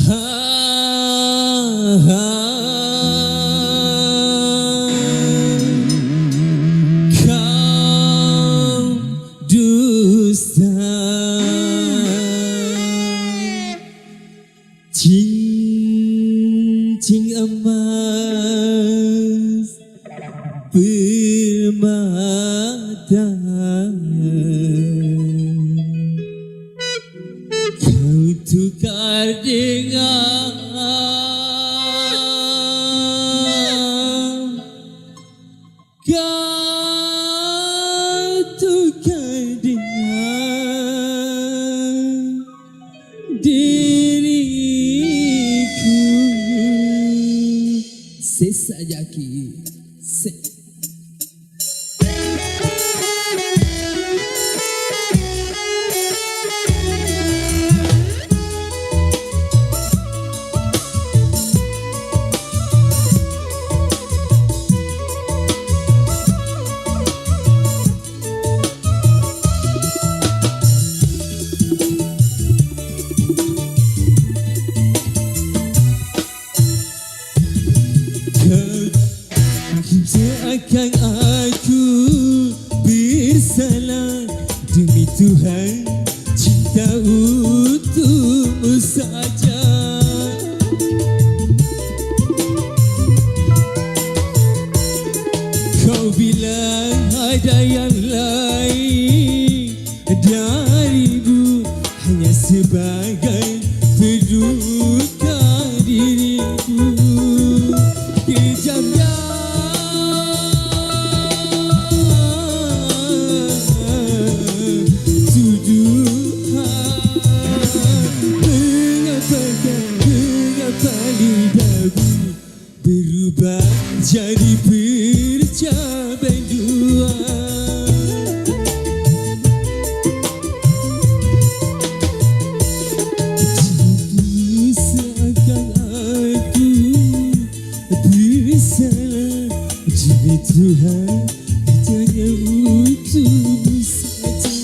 Kau dusta, cincin emas permata, kau tukar dengan diriku. Sesajaki seakan aku bersalah. Demi Tuhan, cinta untukmu saja. Kau bilang ada yang lain darimu, hanya sebagai peduka diriku. Kejamnya berubah jadi percaban dua. Jadi seakan aku bersalah. Demi Tuhan, hanya untukmu saja.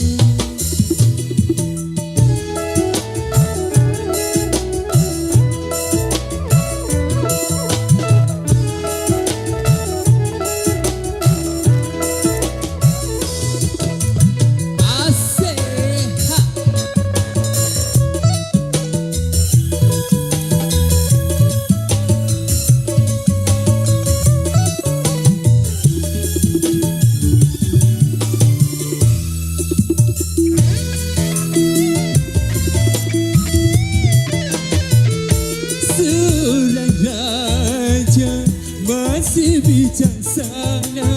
Masih bijaksana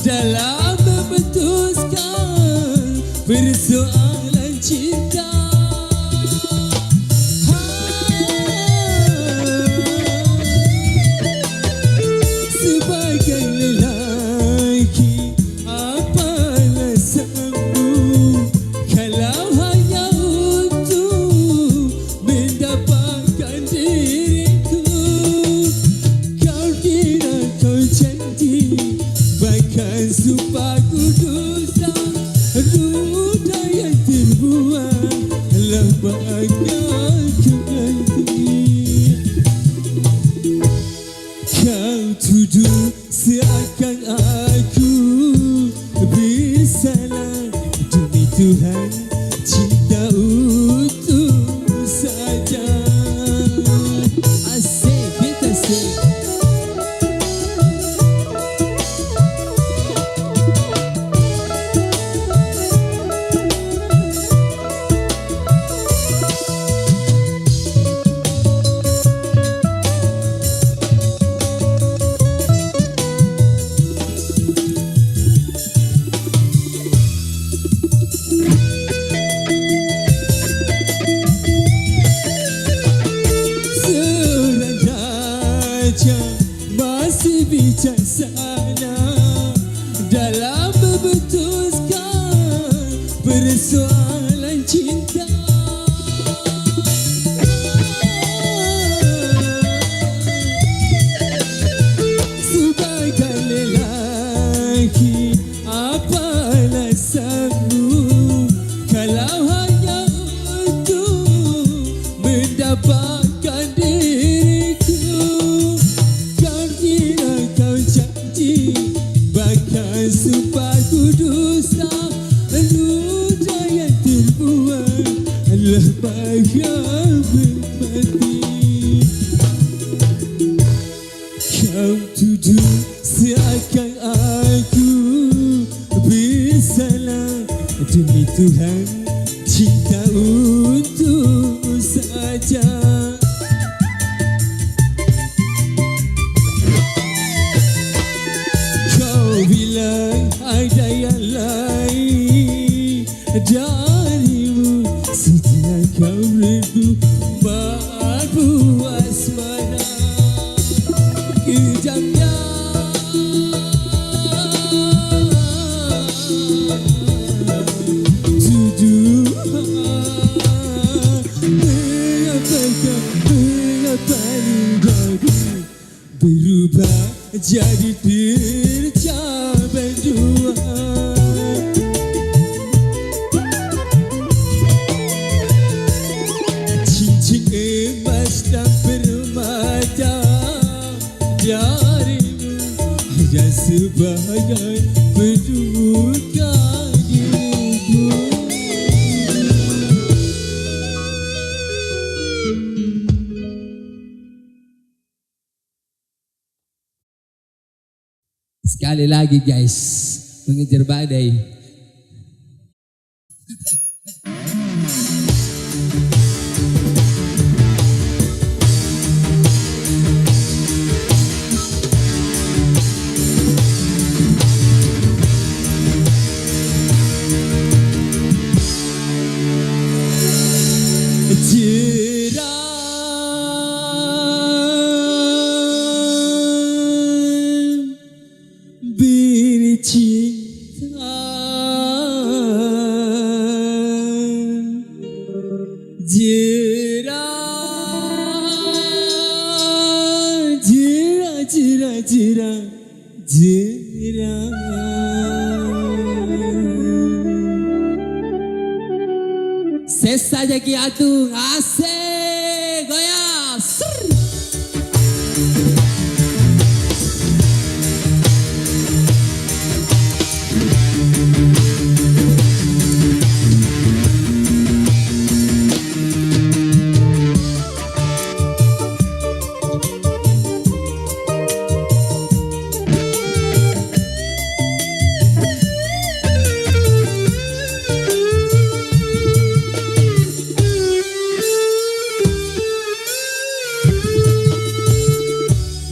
dalam memutuskan persoalan cinta. Sebagai lelaki, apa alasanmu kalau hanya untuk mendapatkan diriku? Bahkan sumpah kudusa, luda yang terbuang lamanya ganti. Kau tuduh seakan aku bersalah. Demi Tuhan, cinta untukmu saja. Asyik, kita asyik. Masih bijaksana dalam memutuskan persoalan cinta. Sebagai lelaki, apa alasanmu kalau hanya untuk mendapat Kau tuduh seakan aku bersalah. Demi Tuhan, cinta untukmu saja. Kau bilang ada yang lain darimu. Sejak kau redu mabuk asmara. Kejamnya mengapa lidahku berubah jadi tercabai dua. Cincin emas dan permata darimu hanya sebagai berduka diriku. Sekali lagi guys, mengejar badai. Sesa jaki atung asik goyang.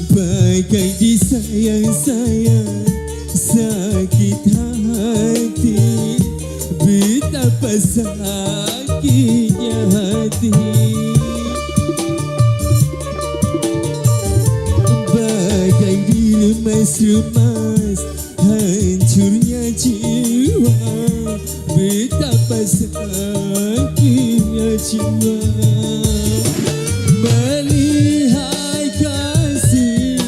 Bagai disayang-sayang sakit hati, betapa sakitnya hati. Bagai diremas-remas hancurnya jiwa, betapa sakitnya jiwa. Melihat kasih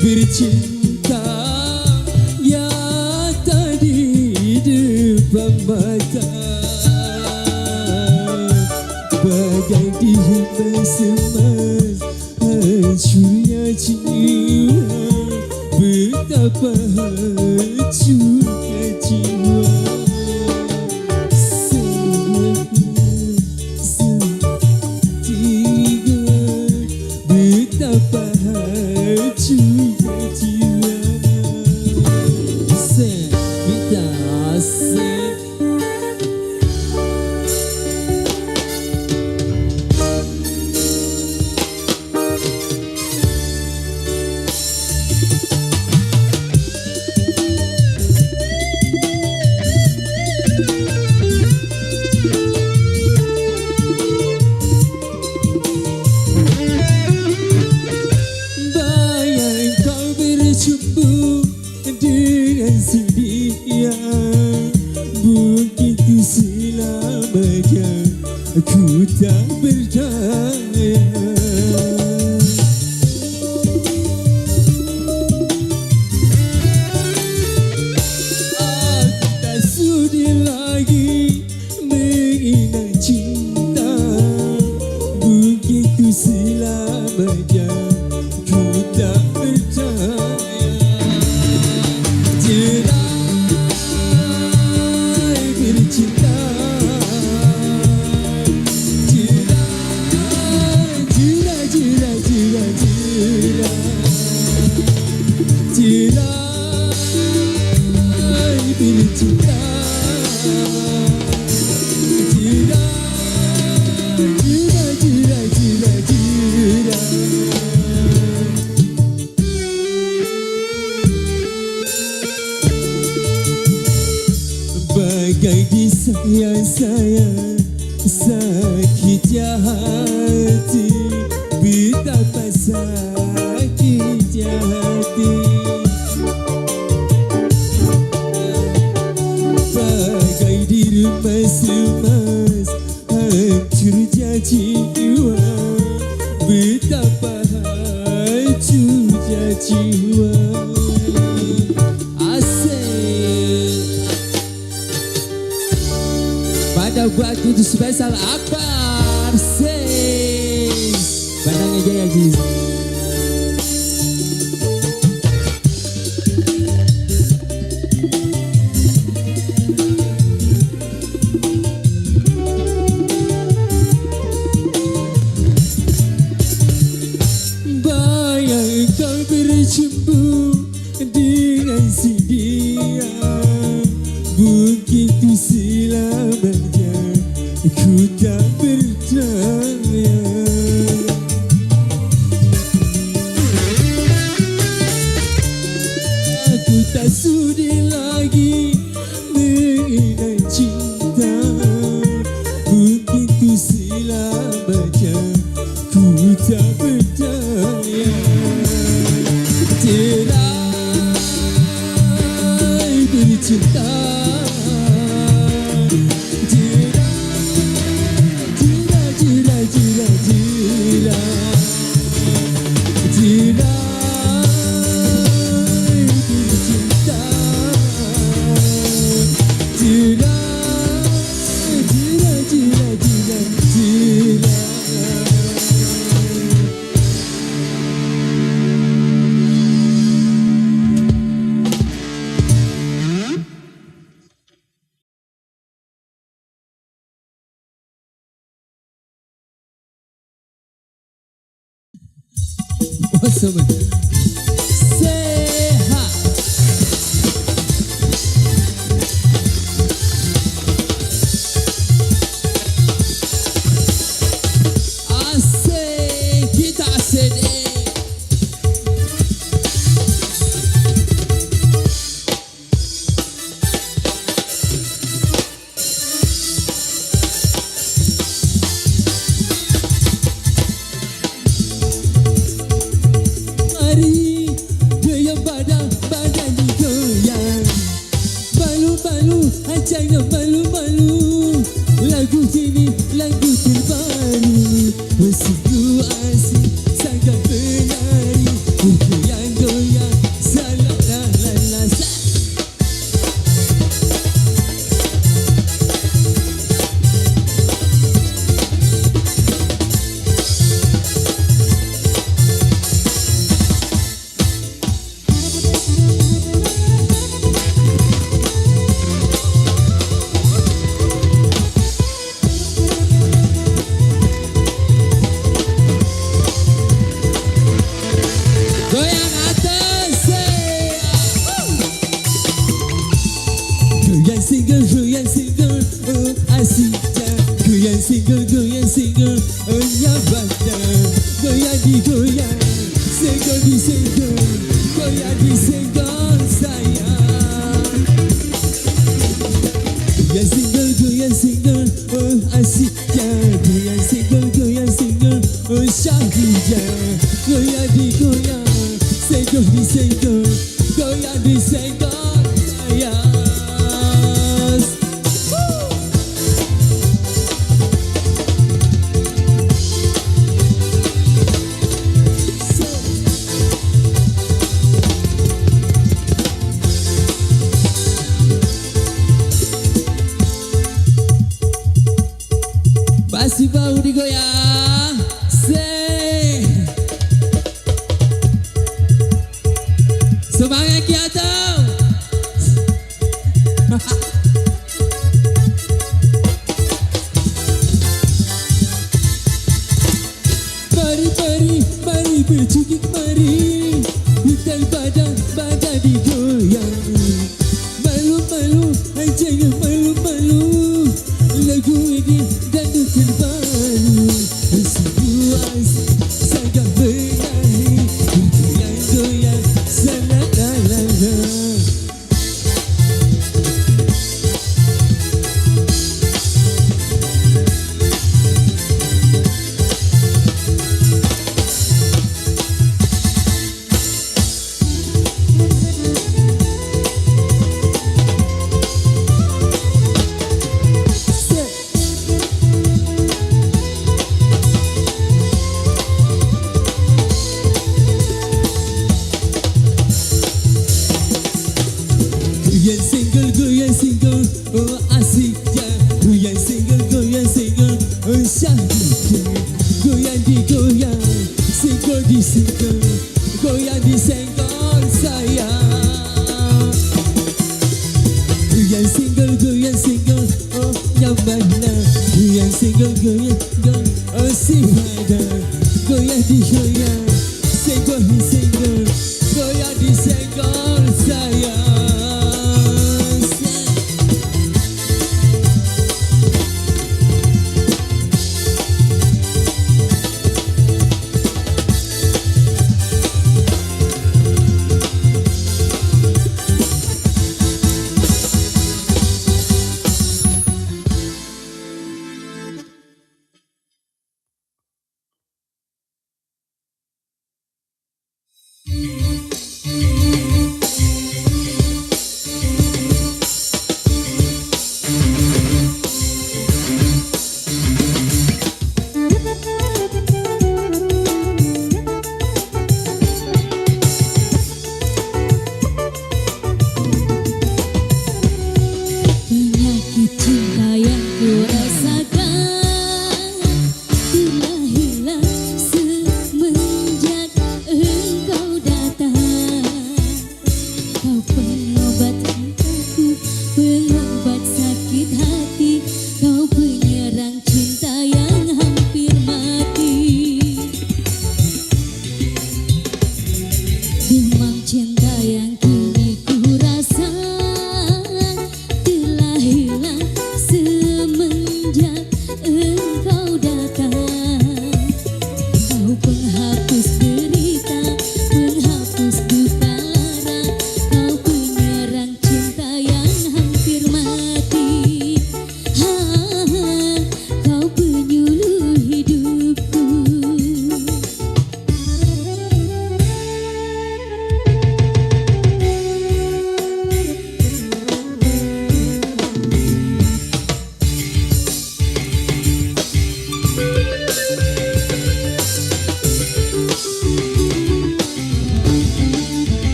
bercinta yang tadi depan mata, bagai diremas-remas hancurnya jiwa, betapa hancurnya jiwa. Betapa hancurnya jiwa. Kita asik. Bercumbu dengan si dia, begitu selamanya aku tak berdaya. Aku tak sudi lagi menghina cinta, begitu selamanya aku tak berdaya. betapa hancurnya jiwa. Asik. Pada waktu itu spesial Akbar Sis. Bandangnya Jaya Jiz. Bayang kau bercumbu dengan si dia, begitu selamanya ku tak berdaya. Aku tak sudi lagi mengenal cinta, begitu selamanya ku tak berdaya. Cerai bercinta, Awesome. Sehat. Asik, kita sedih. Mari goyang badan digoyang, balu-balu jangan malu-malu. Lagu ini lagu terbaru, sungguh asik sangat menari. Goyang-goyang salah-la-la-la. Goyang atas. Goyang single, oh asiknya. Goyang single, oh ya badang. Goyang digoyang, single di single, goyang di single sayang. Goyang single, oh asiknya. Goyang single, oh syahidnya. Goyang digoyang, single di single, goyang di single sayang. Masih bau digoyang. Say. Semangat kita. Mari bercukik mari, hutan badan digoyang. Malu-malu jangan malu-malu, lagu ini dangdut terbaru, sungguh asik sangat menari. Goyang-goyang salah-la-la-la. disenggol, goyang disenggol sayang. Goyang single, oh nyamanlah. Goyang single, oh si pada. Goyang digoyang, senggol disenggol, goyang disenggol sayang. Penyakit cinta yang kurasakan telah hilang semenjak engkau datang. Kau pengobat cintaku, pengobat sakit hati. Kau penyerang cinta yang hampir mati. Demam cinta yang kini kurasa telah hilang semenjak engkau datang. Kau penghapus derita, penghapus duka lara. Kau penyerang cinta yang hampir mati. Kau penyuluh hidupku.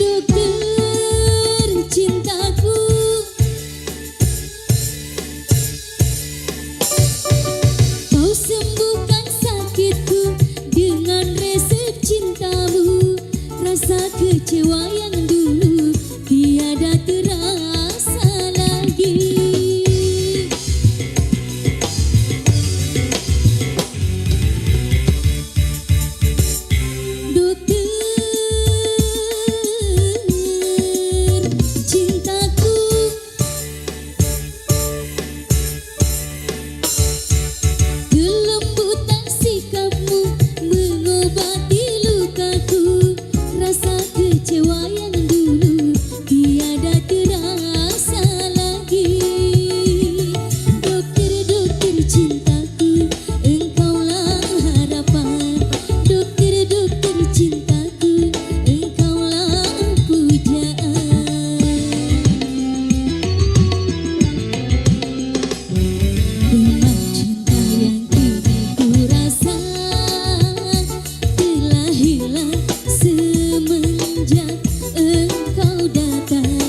Dokter cintaku, kau sembuhkan sakitku dengan resep cintamu. Rasa kecewa yang dulu tiada terasa lagi. Dokter cintaku, kelembutan sikapmu mengobati lukaku. Rasa kecewa yang dulu tiada terasa lagi. Dokter cintaku, engkaulah harapan. Dokter cintaku, engkaulah pujaan. Demam cinta yang kini kurasa telah hilang semenjak engkau datang.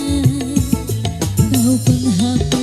Kau penghapus